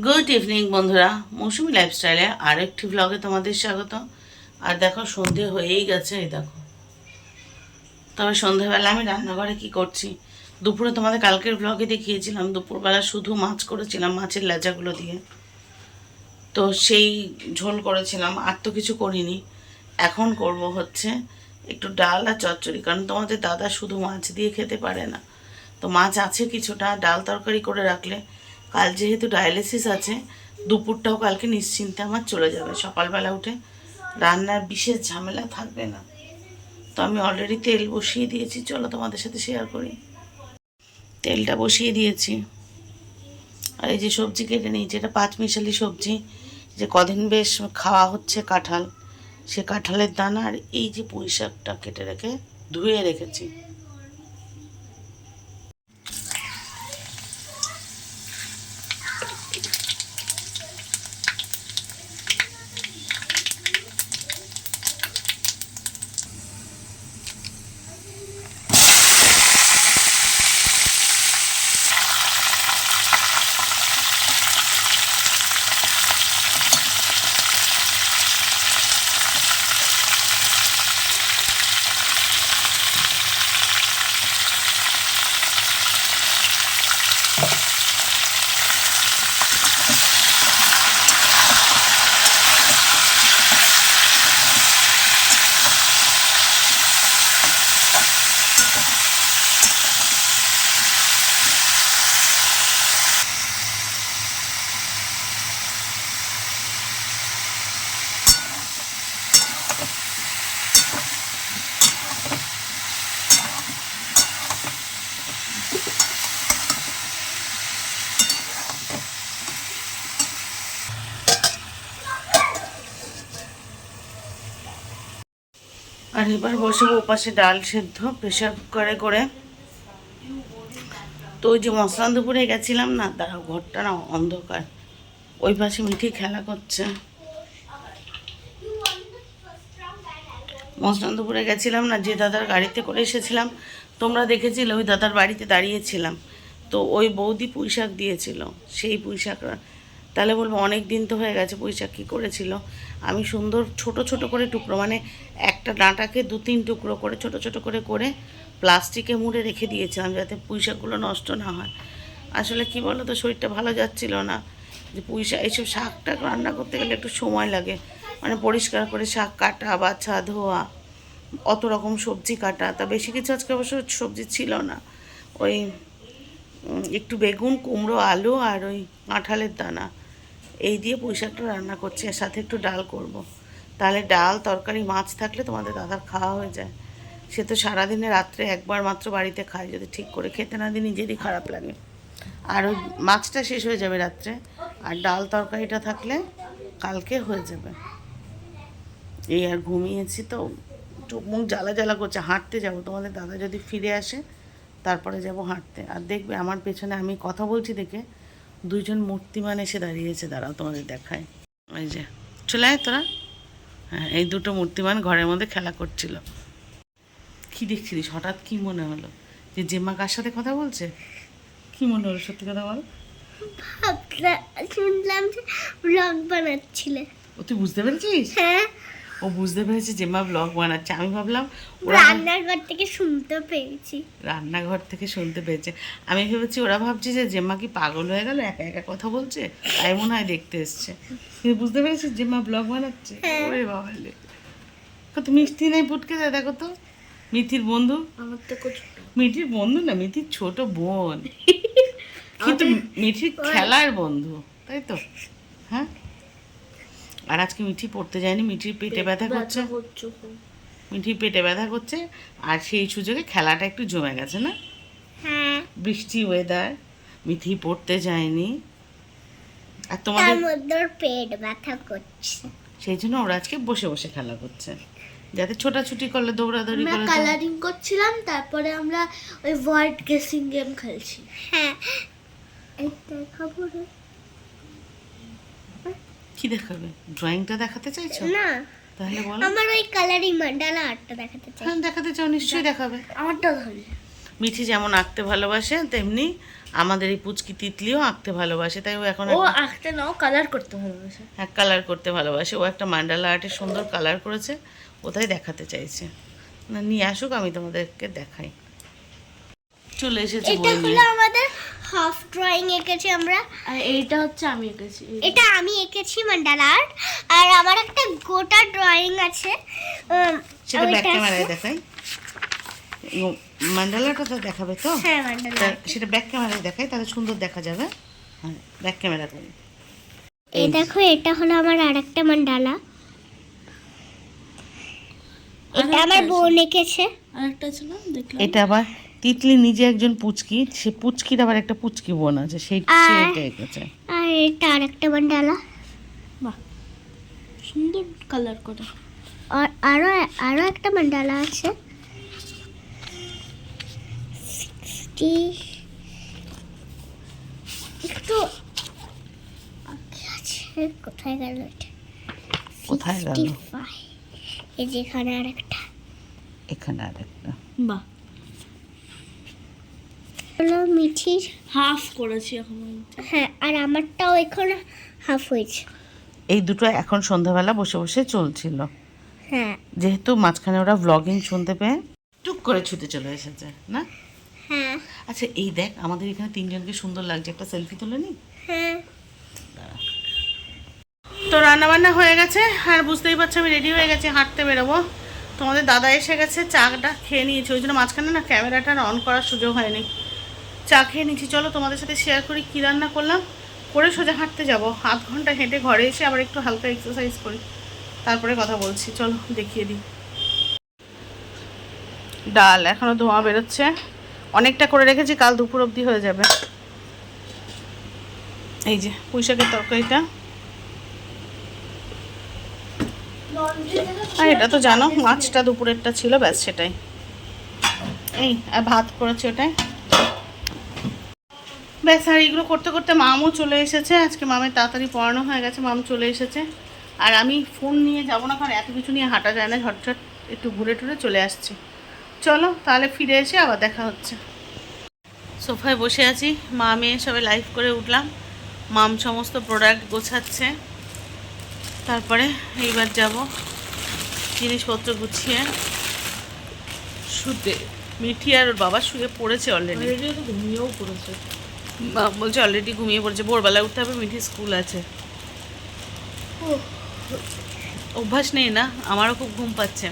Good evening বন্ধুরা, মৌসুমি লাইফস্টাইলে আরেকটি ব্লগে তোমাদের স্বাগত। আর দেখো সন্ধে হয়েই গেছে, এই দেখো। তবে সন্ধেবেলা আমি রান্নাঘরে কি করছি, দুপুরে তোমাদের কালকের ব্লগে দেখিয়েছিলাম। দুপুরবেলা শুধু মাছ করেছিলাম, মাছের লেজাগুলো দিয়ে, তো সেই ঝোল করেছিলাম, আর তো কিছু করিনি। এখন করব হচ্ছে একটু ডাল আর চচ্চড়ি, কারণ তোমাদের দাদা শুধু মাছ দিয়ে খেতে পারে না। তো মাছ আছে কিছুটা, ডাল তরকারি করে রাখলে কাল যেহেতু ডায়ালিসিস আছে, দুপুরটাও কালকে নিশ্চিন্তে আমার চলে যাবে। সকালবেলা উঠে রান্নার বিশেষ ঝামেলা থাকবে না। তো আমি অলরেডি তেল বসিয়ে দিয়েছি, চলো তোমাদের সাথে শেয়ার করি। তেলটা বসিয়ে দিয়েছি, আর এই যে সবজি কেটে নিয়েছি, এটা পাঁচমিশালি সবজি, যে কদিন বেশ খাওয়া হচ্ছে কাঁঠাল, সে কাঁঠালের দানা। আর এই যে পুঁই শাকটা কেটে রেখে ধুয়ে রেখেছি। আর এবার বসে ওপাশে ডাল সেদ্ধ প্রেশার কুকারে করে। তো ওই যে মশলা দুপুরে গেছিলাম না, দাঁড়াও, ঘরটা না অন্ধকার, ওই পাশে মিঠি খেলা করছে। মসলান্দপুরে গেছিলাম না, যে দাদার গাড়িতে করে এসেছিলাম, তোমরা দেখেছিলে, ওই দাদার বাড়িতে দাঁড়িয়েছিলাম। তো ওই বৌদি পুঁই শাক দিয়েছিল, সেই পুঁই শাক। তাহলে বলবো অনেক দিন তো হয়ে গেছে, পুঁই শাক কী করেছিল। আমি সুন্দর ছোট ছোট করে টুকরো, মানে একটা ডাঁটাকে 2-3 টুকরো করে ছোট ছোট করে করে প্লাস্টিকে মুড়ে রেখে দিয়েছিলাম, যাতে পুঁই শাকগুলো নষ্ট না হয়। আসলে কি বলো তো, শরীরটা ভালো যাচ্ছিল না। যে পুঁই শাক, এইসব শাক টাক রান্না করতে গেলে একটু সময় লাগে, মানে পরিষ্কার করে শাক কাটা, বাছা, ধোয়া, অত রকম সবজি কাটা। তা বেশি কিছু আজকে অবশ্য সবজি ছিল না, ওই একটু বেগুন, কুমড়ো, আলু আর ওই কাঁঠালের দানা, এই দিয়ে পুঁই শাকটা রান্না করছি। আর সাথে একটু ডাল করব। তাহলে ডাল তরকারি মাছ থাকলে তোমাদের দাদার খাওয়া হয়ে যায়। সে তো সারাদিনে রাত্রে একবার মাত্র বাড়িতে খায়, যদি ঠিক করে খেতে না দিই নিজেরই খারাপ লাগে। আর ওই মাছটা শেষ হয়ে যাবে রাত্রে, আর ডাল তরকারিটা থাকলে কালকে হয়ে যাবে। এই আর ঘুমিয়েছি তো, চোখ মুখ জ্বালা জ্বালা করছে। হাঁটতে যাব, তোমাদের দাদা যদি ফিরে আসে তারপরে যাব হাঁটতে। আর দেখবে আমার পেছনে আমি কথা বলছি দেখে 2জন মূর্তিমান এসে দাঁড়িয়েছে, দাঁড়াও তোমাদের দেখায়। ওই যে চলে আয় তোরা। হ্যাঁ, এই দুটো মূর্তিমান ঘরের মধ্যে খেলা করছিল। কি দেখছিলিস হঠাৎ, কি মনে হলো যে জেম্মা কার সাথে কথা বলছে? কি মনে হলো, সত্যি কথা বল। শুনলাম যে ব্লগ বানাচ্ছিলে। ও তুই বুঝতে পেরেছিস? হ্যাঁ, ও বুঝতে পেরেছে জেম্মা ব্লগ বানাচ্ছে। আমি ভাবলাম ওরা রান্নাঘর থেকে শুনতে পেয়েছি। রান্নাঘর থেকে শুনতে পেয়েছে। আমি ভেবেছি ওরা ভাবছে যে জেম্মা কি পাগল হয়ে গেল, একা একা কথা বলছে, তাই মনে হয় দেখতে এসছে। তুই বুঝতে পেরেছিস জেম্মা ব্লগ বানাচ্ছে? ওরে বাবা, কত মিষ্টি নেই পুটকে যায়, দেখো তো। মিথির বন্ধু, আমার তো ছোট। মিঠির বন্ধু না, মিঠির ছোট বোন, কিন্তু মিঠির খেলার বন্ধু, তাই তো? হ্যাঁ। আর আজকে মিঠি পড়তে যায়নি, মিঠির পেটে ব্যথা করছে, মিঠির পেটে ব্যথা করছে। আর সেই সুযোগে খেলাটা একটু জমে গেছে না? হ্যাঁ, বৃষ্টি ওয়েদার, মিঠি পড়তে যায়নি। আর তোমাদের তার মধ্যে ওর পেট ব্যথা করছে। সেই জন্য ওরা আজকে বসে বসে খেলা করছে, যাতে ছোটাছুটি করলে, দৌড়াদৌড়ি আমরা করলে। কালারিং করছিলাম, তারপরে আমরা ওই ওয়ার্ড গেসিং গেম খেলছি। হ্যাঁ, এটা খবর কি দেখাবে? ড্রয়িংটা দেখাতে চাইছো? না, তাহলে বলো। আমার ওই কালারিং মান্ডালা আর্টটা দেখাতে চাই। হ্যাঁ, দেখাতে চাও, নিশ্চয়ই দেখাবে। আমারটা ধরে মিঠি যেমন আঁকতে ভালোবাসে তেমনি আমাদের এই পুচকি তিতলিও আঁকতে ভালোবাসে, তাই ও এখন ও আঁকতে নাও, কালার করতে ভালোবাসে। হ্যাঁ, কালার করতে ভালোবাসে। ও একটা মান্ডালা আর্টের সুন্দর কালার করেছে, ওটাই দেখাতে চাইছে। না, নিয়ে আসুক, আমি তোমাদেরকে দেখাই। চলে এসেছি এটা বই হলো নিয়ে। আমাদের হাফ ড্রয়িং এঁকেছি আমরা। আর এইটা হচ্ছে আমি এঁকেছি। এটা আমি এঁকেছি মান্ডালা আর্ট। আর আমার একটা গোটা ড্রয়িং আছে, সেটা ব্যাক ওইটা ক্যামেরায় আছে। দেখাই। মান্ডালাটা তো দেখাবে তো? হ্যাঁ, মান্ডালা তা art। সেটা ব্যাক ক্যামেরায় দেখাই, তাহলে সুন্দর দেখা যাবে। হ্যাঁ, ব্যাক ক্যামেরা করি। এই দেখো, এটা হলো আমার আরেকটা মান্ডালা। এটা আমার বোন এঁকেছে। আরেকটা আছে না, দেখলাম। এটা আবার তিতলি নিজে একজন পুচকি, সে পুচকির আবার একটা পুচকি বোন আছে, সে এটা এঁকেছে। আর এটা আরেকটা মান্ডালা। বাহ, সুন্দর কালার করে। আর আরো আরো একটা মান্ডালা আছে। 60 একটু আগে আছে, কোথায় গেল এটা? কোথায় গেল? 65 এই যে এখানে আরেকটা এখানে আরেকটা। বাহ, হলো মিঠির। হাফ করেছি এখন। হ্যাঁ, আর আমারটাও এখন হাফ হয়েছে। এই দুটো এখন সন্ধ্যাবেলা বসে বসে চলছিল, হ্যাঁ যেহেতু মাঝখানে ওরা ব্লগিং শুনতে পেয়ে টুক করে ছুটে চলে এসেছে না। হ্যাঁ আচ্ছা, এই দেখ, আমাদের এখানে তিনজনকে সুন্দর লাগছে, একটা সেলফি তুলে নি। হ্যাঁ। তো রান্না বান্না হয়ে গেছে, আর বুঝতেই পারছো আমি রেডি হয়ে গেছি, হাঁটতে বেরোবো। তোমাদের দাদা এসে গেছে, চাটা খেয়ে নিয়েছি, ওই জন্য মাঝখানে না ক্যামেরাটা অন করার সুযোগ হয়নি। চা খেয়ে নিয়েছি। চলো তোমাদের সাথে শেয়ার করি কী রান্না করলাম, করে সোজা হাঁটতে যাব। আধ ঘন্টা হেঁটে ঘরে এসে আবার একটু হালকা এক্সারসাইজ করি, তারপরে কথা বলছি। চলো দেখিয়ে দিই। ডাল এখনও ধোঁয়া বেরোচ্ছে, অনেকটা করে রেখেছি, কাল দুপুর অবধি হয়ে যাবে। এই যে পুঁইশাকের তরকারিটা, আর এটা তো জানো মাছটা দুপুরেরটা ছিল, ব্যাস সেটাই। এই আর ভাত করেছি ওটাই, ব্যাস। আর এইগুলো করতে করতে মামও চলে এসেছে, আজকে মামের তাড়াতাড়ি পড়ানো হয়ে গেছে, মাম চলে এসেছে। আর আমি ফোন নিয়ে যাবো না, কারণ এত কিছু নিয়ে হাঁটা যায় না, ঝটঝট একটু ঘুরে টুরে চলে আসছি। চলো তাহলে ফিরে এসে আবার দেখা হচ্ছে। সোফায় বসে আছি, মা মেয়ে সবাই লাইভ করে উঠলাম। মাম সমস্ত প্রোডাক্ট গোছাচ্ছে, তারপরে এইবার যাব জিনিসপত্র গুছিয়ে শুতে। মিঠি আর ওর বাবা শুয়ে পড়েছে অলরেডি, ঘুমিয়েও পড়েছে। বলছে অলরেডি ঘুমিয়ে পড়েছে, ভোরবেলা উঠতে হবে, মিঠি স্কুল আছে। অভ্যাস নেই না, আমারও খুব ঘুম পাচ্ছে।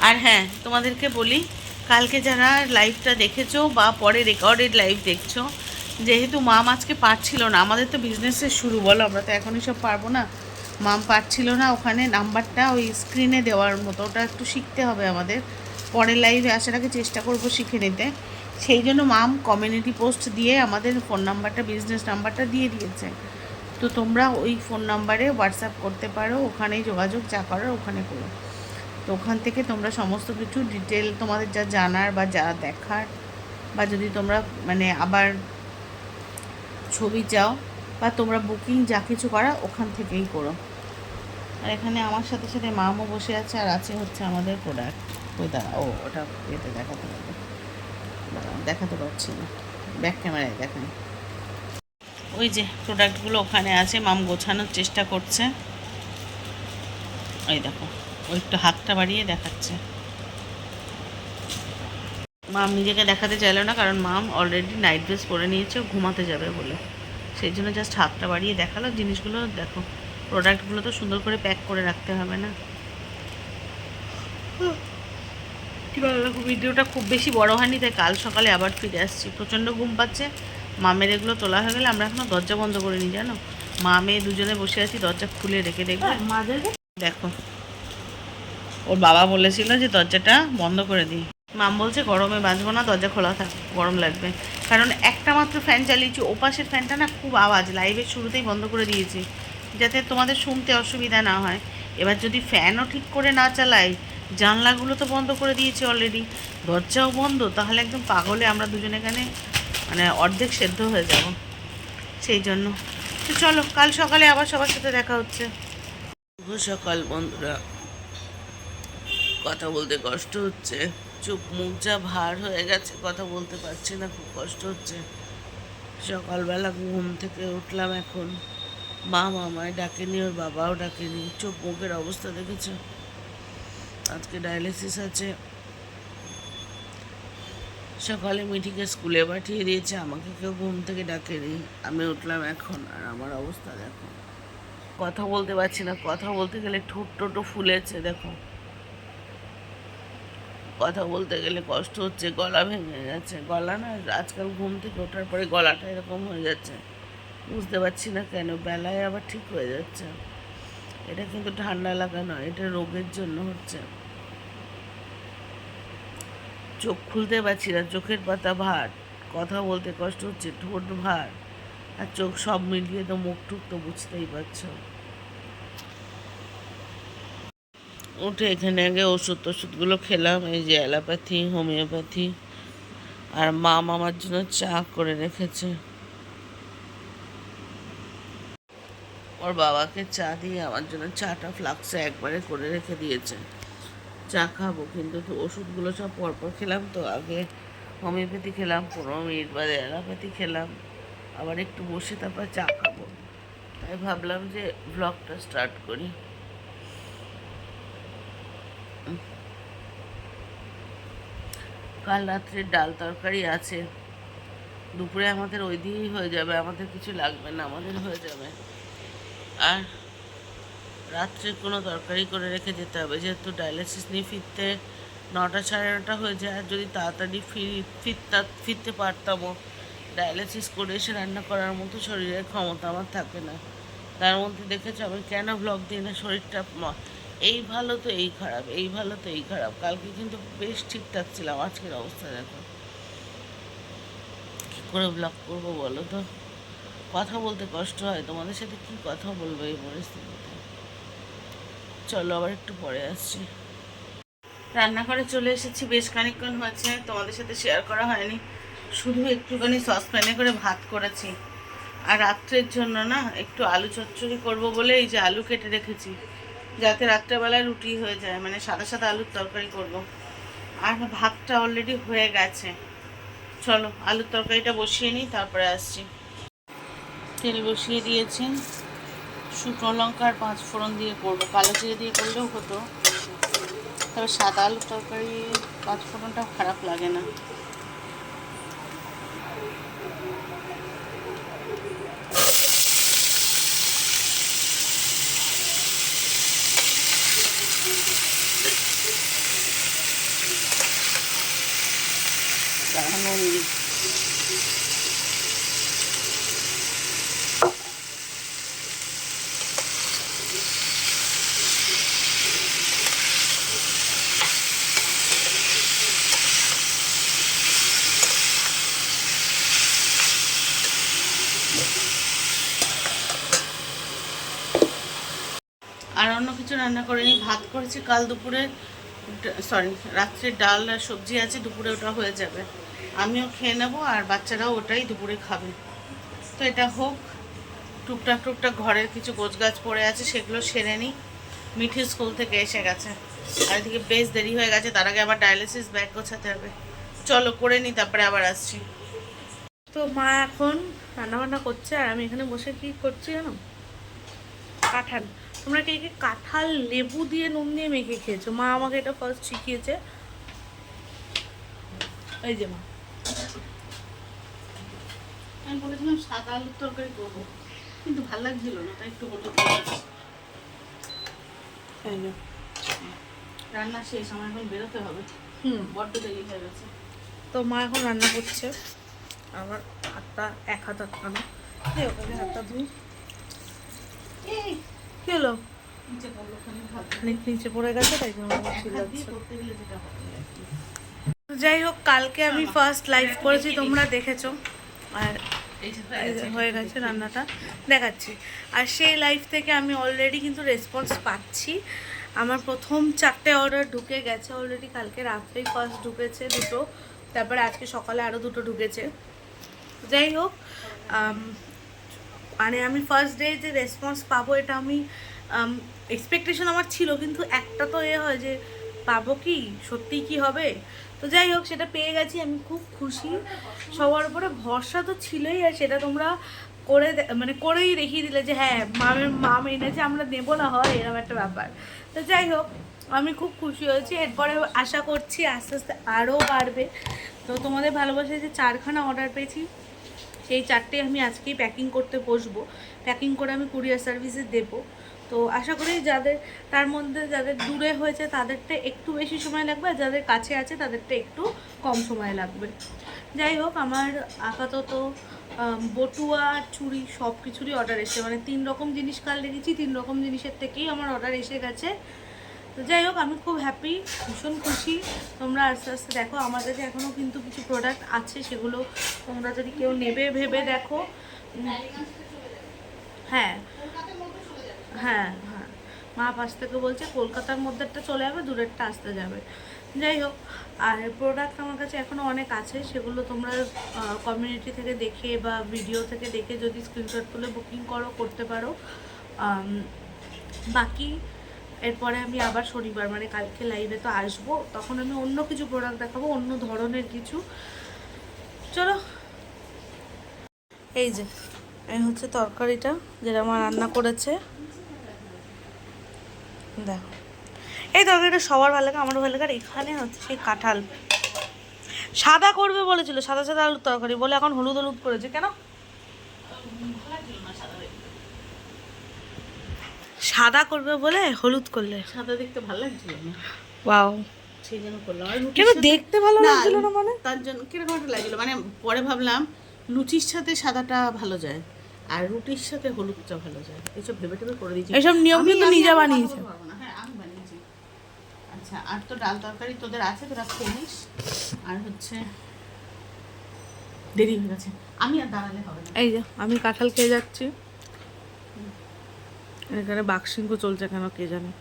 আর হ্যাঁ, তোমাদেরকে বলি, কালকে যারা লাইভটা দেখেছো বা পরে রেকর্ডেড লাইভ দেখছো, যেহেতু মাম আজকে পারছিল না, আমাদের তো বিজনেসের শুরু, বলো, আমরা তো এখনই সব পারবো না। মাম পারছিল না, ওখানে নাম্বারটা ওই স্ক্রিনে দেওয়ার মতো, ওটা একটু শিখতে হবে আমাদের, পরের লাইভে আসার আগে চেষ্টা করবো শিখে নিতে। সেই জন্য মাম কমিউনিটি পোস্ট দিয়ে আমাদের ফোন নাম্বারটা, বিজনেস নাম্বারটা দিয়ে দিয়েছে। তো তোমরা ওই ফোন নাম্বারে হোয়াটসঅ্যাপ করতে পারো, ওখানেই যোগাযোগ যা করার ওখানে করো। তো ওখান থেকে তোমরা সমস্ত কিছু ডিটেল তোমাদের যা জানার বা যা দেখার, বা যদি তোমরা মানে আবার ছবি চাও বা তোমরা বুকিং যা কিছু করা ওখান থেকেই করো। আর এখানে আমার সাথে সাথে মামও বসে আছে, আর আছে হচ্ছে আমাদের প্রোডাক্ট। ওই দাঁড়া, ও ওটা এতে দেখাতে হবে, দেখাতে পারছি না, ব্যাক ক্যামেরায় দেখাই। ওই যে প্রোডাক্টগুলো ওখানে আছে, মাম গোছানোর চেষ্টা করছে। ওই দেখো, ও একটু হাতটা বাড়িয়ে দেখাচ্ছে। মাম নিজেকে দেখাতে চাইলো না, কারণ মাম অলরেডি নাইট ড্রেস পরে নিয়েছে, ও ঘুমাতে যাবে বলে, সেই জন্য জাস্ট হাতটা বাড়িয়ে দেখালো। জিনিসগুলো দেখো, প্রোডাক্টগুলো তো সুন্দর করে প্যাক করে রাখতে হবে না। কী ভালো লাগো, ভিডিওটা খুব বেশি বড় হয়নি, তাই কাল সকালে আবার ফিরে আসছি। প্রচণ্ড ঘুম পাচ্ছে। মামের এগুলো তোলা হয়ে গেলে, আমরা এখনও দরজা বন্ধ করে নিই জানো, মা মেয়ে দুজনে বসে আছি, দরজা খুলে রেখে দেখবে। দেখো, ওর বাবা বলেছিল যে দরজাটা বন্ধ করে দিই, মাম বলছে গরমে বাঁচবো না, দরজা খোলা থাক, গরম লাগবে। কারণ একটা মাত্র ফ্যান চালিয়েছি, ওপাশের ফ্যানটা না খুব আওয়াজ, লাইভের শুরুতেই বন্ধ করে দিয়েছি যাতে তোমাদের শুনতে অসুবিধা না হয়। এবার যদি ফ্যানও ঠিক করে না চালাই, জানলাগুলো তো বন্ধ করে দিয়েছি অলরেডি, দরজাও বন্ধ, তাহলে একদম পাগলে আমরা দুজনে এখানে মানে অর্ধেক সেদ্ধ হয়ে যাব। সেই জন্য তো চলো, কাল সকালে আবার সবার সাথে দেখা হচ্ছে। শুভ সকাল বন্ধুরা, কথা বলতে কষ্ট হচ্ছে, চোখ মুখ যা ভার হয়ে গেছে, কথা বলতে পারছি না, খুব কষ্ট হচ্ছে। সকালবেলা ঘুম থেকে উঠলাম এখন, মা মামায় ডাকেনি, ওর বাবাও ডাকেনি। চোখ মুখের অবস্থা দেখেছো? আজকে ডায়ালিসিস আছে। সকালে মিঠিকে স্কুলে পাঠিয়ে দিয়েছে, আমাকে কেউ ঘুম থেকে ডাকেনি। আমি উঠলাম এখন, আর আমার অবস্থা দেখো, কথা বলতে পারছি না। কথা বলতে গেলে ঠোঁট টোটো ফুলেছে দেখো, কথা বলতে গেলে কষ্ট হচ্ছে, গলা ভেঙে গেছে। গলা না, আজকাল ঘুম থেকে ওঠার পরে গলাটা এরকম হয়ে যাচ্ছে, বুঝতে পারছি না কেন। বেলায় আবার ঠিক হয়ে যাচ্ছে। এটা কিন্তু ঠান্ডা লাগা নয়, এটা রোগের জন্য হচ্ছে। চোখ খুলতে পারছি না, চোখের পাতা ভার, কথা বলতে কষ্ট হচ্ছে, ঠোঁট ভার আর চোখ, সব মিলিয়ে তো মুখ টুক তো বুঝতেই পারছো। উঠে এখানে আগে ওষুধগুলো খেলাম, এই যে অ্যালোপ্যাথি, হোমিওপ্যাথি, আর মা মামার জন্য চা করে রেখেছে। ওর বাবাকে চা দিয়ে আমার জন্য চাটা ফ্লাক্সে একবারে করে রেখে দিয়েছে। চা খাবো, কিন্তু তো ওষুধগুলো সব পরপর খেলাম তো, আগে হোমিওপ্যাথি খেলাম, 15 মিনিট বাদে অ্যালোপ্যাথি খেলাম, আবার একটু বসে তারপর চা খাবো। তাই ভাবলাম যে ব্লগটা স্টার্ট করি। কাল রাত্রে ডাল তরকারি আছে, দুপুরে আমাদের ওই দিয়েই হয়ে যাবে, আমাদের কিছু লাগবে না, আমাদের হয়ে যাবে। আর রাত্রে কোনো তরকারি করে রেখে যেতে হবে, যেহেতু ডায়ালিসিস নিয়ে ফিরতে 9টা সাড়ে 9টা হয়ে যায়। আর যদি তাড়াতাড়ি ফিরতে পারতামও, ডায়ালিসিস করে এসে রান্না করার মতো শরীরের ক্ষমতা আমার থাকে না। তার মধ্যে দেখেছো আমি কেন ব্লগ দিই না, শরীরটা এই ভালো তো এই খারাপ, এই ভালো তো এই খারাপ। কালকে কিন্তু বেশ ঠিকঠাক ছিলাম, আজকের অবস্থা দেখো। কী করে ব্লগ করবো বলো তো? কথা বলতে কষ্ট হয়, তোমাদের সাথে কি কথা বলবো এই পরিস্থিতিতে। চলো আবার একটু পরে আসছি। রান্নাঘরে চলে এসেছি, বেশ খানিকক্ষণ হয়েছে, তোমাদের সাথে শেয়ার করা হয়নি। শুধু একটুখানি সসপ্যানে করে ভাত করেছি। আর রাত্রের জন্য না একটু আলু চচ্চড়ি করব বলে এই যে আলু কেটে রেখেছি, যাতে রাত্রেবেলায় রুটি হয়ে যায়, মানে সাদা সাদা আলুর তরকারি করব। আর ভাতটা অলরেডি হয়ে গেছে। চলো আলুর তরকারিটা বসিয়ে নিই, তারপরে আসছি। তেল বসিয়ে দিয়েছি, শুকনো লঙ্কা আর 5 ফোড়ন দিয়ে করবো, কালো জিরে দিয়ে করলেও হতো, তবে সাদা আলুর তরকারি 5 ফোড়নটা খারাপ লাগে না। নুন দিই, আর অন্য কিছু রান্না করিনি। ভাত করেছি কাল দুপুরে, রাত্রে ডাল আর সবজি আছে, দুপুরে ওটা হয়ে যাবে। আমিও খেয়ে নেবো, আর বাচ্চারাও ওটাই দুপুরে খাবে। তো এটা হোক। টুকটাক টুকটাক ঘরের কিছু গোছগাছ পড়ে আছে, সেগুলো সেরে নিই। মিঠি স্কুল থেকে এসে গেছে, আর এদিকে বেশ দেরি হয়ে গেছে, তার আগে আবার ডায়ালিসিস ব্যাগ গোছাতে হবে। চলো করে নিই, তারপরে আবার আসছি। তো মা এখন রান্নাবান্না করছে, আর আমি এখানে বসে কি করছি জানো? কাঁঠাল। তোমরা কে কে কাঁঠাল লেবু দিয়ে নুন দিয়ে মেখে খেয়েছো? মা আমাকে এটা ফার্স্ট শিখিয়েছে। এই যে মা, আমি বলেছিলাম সাদা আলুর তরকারি করবো, কিন্তু ভালো লাগছিল না, তাই একটু হলুদ এই যে রান্না শেষ, আমার এখন বেরোতে হবে, বড্ড দেরি হয়ে গেছে। তো মা এখন রান্না করছে। আমার হাতটা এক হাত আটকানো, ওখানে হাতটা ধুই। এই কি হলো? নিচে পড়লো, খানিক ভাত অনেক নিচে পড়ে গেছে, তাই জন্য আমার এক হাত চিল্লাচ্ছে। দিয়ে করতে গেলে যেটা হবে আর কি। যাই হোক, কালকে আমি ফার্স্ট লাইভ করেছি, তোমরা দেখেছো। আর এই যে এই যে হয়ে গেছে, রান্নাটা দেখাচ্ছি। আর সেই লাইভ থেকে আমি অলরেডি কিন্তু রেসপন্স পাচ্ছি। আমার প্রথম 4টে অর্ডার ঢুকে গেছে অলরেডি, কালকে রাত্রেই ফার্স্ট ঢুকেছে 2টো, তারপরে আজকে সকালে আরও 2টো ঢুকেছে। যাই হোক, মানে আমি ফার্স্ট ডে যে রেসপন্স পাবো, এটা আমি এক্সপেকটেশন আমার ছিল, কিন্তু একটা তো হয় যে পাবো কি, সত্যিই কি হবে। তো যাই হোক, সেটা পেয়ে গেছি, আমি খুব খুশি। সবার উপরে ভরসা তো ছিলই, আর সেটা তোমরা মানে করেই দেখিয়ে দিলে যে হ্যাঁ মাম এনেছে, আমরা নেবো না হয়, এরকম একটা ব্যাপার। তো যাই হোক, আমি খুব খুশি হয়েছি। এরপরে আশা করছি আস্তে আস্তে আরও বাড়বে। তো তোমাদের ভালোবাসায় যে 4খানা অর্ডার পেয়েছি, সেই 4টেই আমি আজকেই প্যাকিং করতে বসবো। প্যাকিং করে আমি কুরিয়ার সার্ভিসে দেবো। তো আশা করি যাদের, তার মধ্যে যাদের দূরে হয়েছে তাদেরটা একটু বেশি সময় লাগবে, আর যাদের কাছে আছে তাদেরটা একটু কম সময় লাগবে। যাই হোক, আমার আপাতত বটুয়া আর চুড়ি সব কিছুরই অর্ডার এসেছে, মানে 3 রকম জিনিস কাল দেখেছি, 3 রকম জিনিসের থেকেই আমার অর্ডার এসে গেছে। তো যাই হোক, আমি খুব হ্যাপি, ভীষণ খুশি। তোমরা আস্তে আস্তে দেখো, আমার কাছে এখনও কিন্তু কিছু প্রোডাক্ট আছে, সেগুলো তোমরা যদি কেউ নেবে ভেবে দেখো। হ্যাঁ হ্যাঁ হ্যাঁ, মা পাশ থেকে বলছে কলকাতার মধ্যেটা চলে যাবে, দূরেরটা আসতে যাবে। যাই হোক, আর প্রোডাক্ট আমার কাছে এখনও অনেক আছে, সেগুলো তোমরা কমিউনিটি থেকে দেখে বা ভিডিও থেকে দেখে যদি স্ক্রিনশট তুলে বুকিং করতে পারো। বাকি এরপরে আমি আবার শনিবার মানে কালকে লাইভে তো আসবো, তখন আমি অন্য কিছু প্রোডাক্ট দেখাবো, অন্য ধরনের কিছু। চলো, এই যে এই হচ্ছে তরকারিটা যেটা আমার রান্না করেছে, দেখো। এই তরকারিটা সবার ভালো লাগে, আমারও ভালো লাগে। আর এখানে হচ্ছে সেই কাঁঠাল সাদা করবে বলেছিল, সাদা সাদা আলুর তরকারি বলে এখন হলুদ হলুদ করেছে কেন? সাদা করবে বলে হলুদ করলে, সাদা দেখতে ভালো লাগছিল না, ওয়াও, সেই জন্য করলাম। আর কেন দেখতে ভালো লাগছিল না মানে? তার জন্য কিরকম একটা লাগছিল, মানে পরে ভাবলাম লুচির সাথে সাদাটা ভালো যায়, আর রুটির সাথে হলুদটা ভালো যায়। এইসব ভেবে টেবে করে দিয়েছি। এইসব নিয়ম কিন্তু আমি নিজে এখন বানিয়েছে। কথা বলতে পারবো না। হ্যাঁ, আমি বানিয়েছি। আচ্ছা, আর তো ডাল তরকারি তোদের আছে, তোরা খেয়ে নিস। আর হচ্ছে দেরি হয়ে গেছে, আমি আর দাঁড়ালে হবে না। এই যে আমি কাঁঠাল খেয়ে যাচ্ছি, এখানে বাক্সিংক চলছে কেন কে জানে।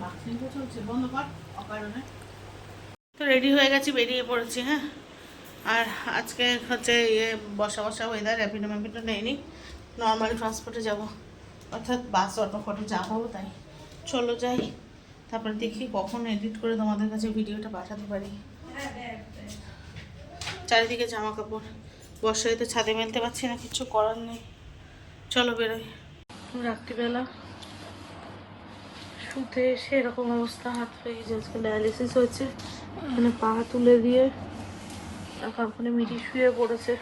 বাথরুম তো চলছে, বন্ধ কর অকারণে। তো রেডি হয়ে গেছি, বেরিয়ে পড়েছি। হ্যাঁ, আর আজকে হচ্ছে বসা বসা ওয়েদার, র্যাপিডো ম্যাপিডো নেইনি, নর্মাল ট্রান্সপোর্টে যাব, অর্থাৎ বাস অটো ফটো যা পাবো তাই। চলো যাই, তারপরে দেখি কখন এডিট করে তোমাদের কাছে ভিডিওটা পাঠাতে পারি। চারিদিকে জামা কাপড়, বর্ষায় তো ছাদে মেলতে পারছি না, কিছু করার নেই। চলো বেরোই। রাত্রিবেলা শুতে এসে এরকম অবস্থা, হাত পেয়ে গেছে। আজকে ডায়ালিসিস হয়েছে, এখানে পা তুলে দিয়ে ওখানে মিটি শুয়ে পড়েছে,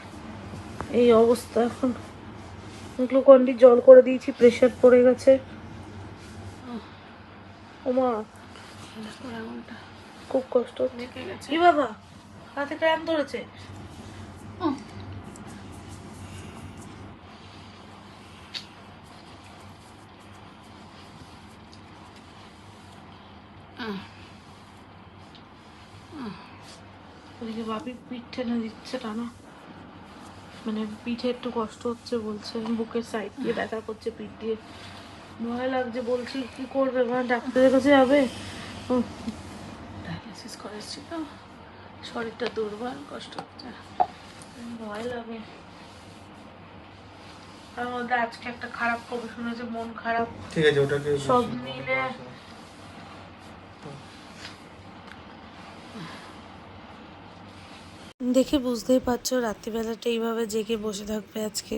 এই অবস্থা। এখন গ্লুকন্ডি জল করে দিয়েছি, প্রেশার পড়ে গেছে। ওমা, খুব কষ্ট হচ্ছে। কি বাবা, হাতে ক্র্যাম ধরেছে? ওদিকে বাপি পিঠ টেনে দিচ্ছে টানা, মানে পিঠে একটু কষ্ট হচ্ছে বলছে, বুকের সাইড দিয়ে ব্যথা করছে, পিঠ দিয়ে ভয় লাগছে। বলছি কি করবে, মানে ডাক্তারের কাছে যাবে? ডায়ালিসিস করেছি তো, শরীরটা দুর্বল, কষ্ট হচ্ছে, ভয় লাগে। তার মধ্যে আজকে একটা খারাপ খবর শুনেছে, মন খারাপ। ঠিক আছে, ওটাকে সব মিলে দেখে বুঝতেই পারছো রাত্রিবেলাটা এইভাবে জেগে বসে থাকবে আজকে।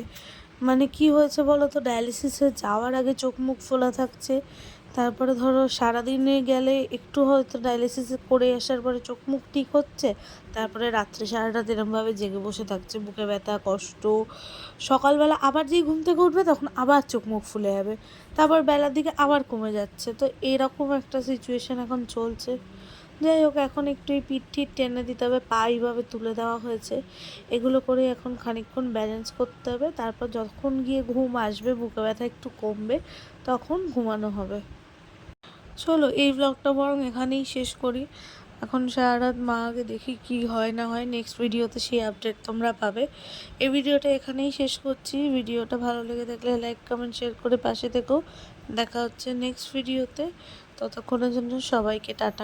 মানে কি হয়েছে বলো তো, ডায়ালিসিসে যাওয়ার আগে চোখ মুখ ফোলা থাকছে, তারপরে ধরো সারাদিনে গেলে একটু হয়তো ডায়ালিসিস করে আসার পরে চোখ মুখ ঠিক হচ্ছে, তারপরে রাত্রে সারা রাত এরমভাবে জেগে বসে থাকছে, বুকে ব্যথা, কষ্ট। সকালবেলা আবার যেই ঘুম থেকে উঠবে তখন আবার চোখ মুখ ফুলে যাবে, তারপর বেলার দিকে আবার কমে যাচ্ছে। তো এরকম একটা সিচুয়েশান এখন চলছে। যাই হোক, এখন একটু এই পিঠ টিঠ টেনে দিতে হবে, পা এইভাবে তুলে দেওয়া হয়েছে, এগুলো করে এখন খানিকক্ষণ ব্যালেন্স করতে হবে। তারপর যখন গিয়ে ঘুম আসবে, বুকে ব্যথা একটু কমবে, তখন ঘুমানো হবে। চলো এই ব্লগটা বরং এখানেই শেষ করি। এখন সারা রাত মা আগে দেখি কি হয় না হয়, নেক্সট ভিডিওতে সেই আপডেট তোমরা পাবে। এই ভিডিওটা এখানেই শেষ করছি। ভিডিওটা ভালো লেগে থাকলে লাইক কমেন্ট শেয়ার করে পাশে থেকো। দেখা হচ্ছে নেক্সট ভিডিওতে, ততক্ষণের জন্য সবাইকে টাটা।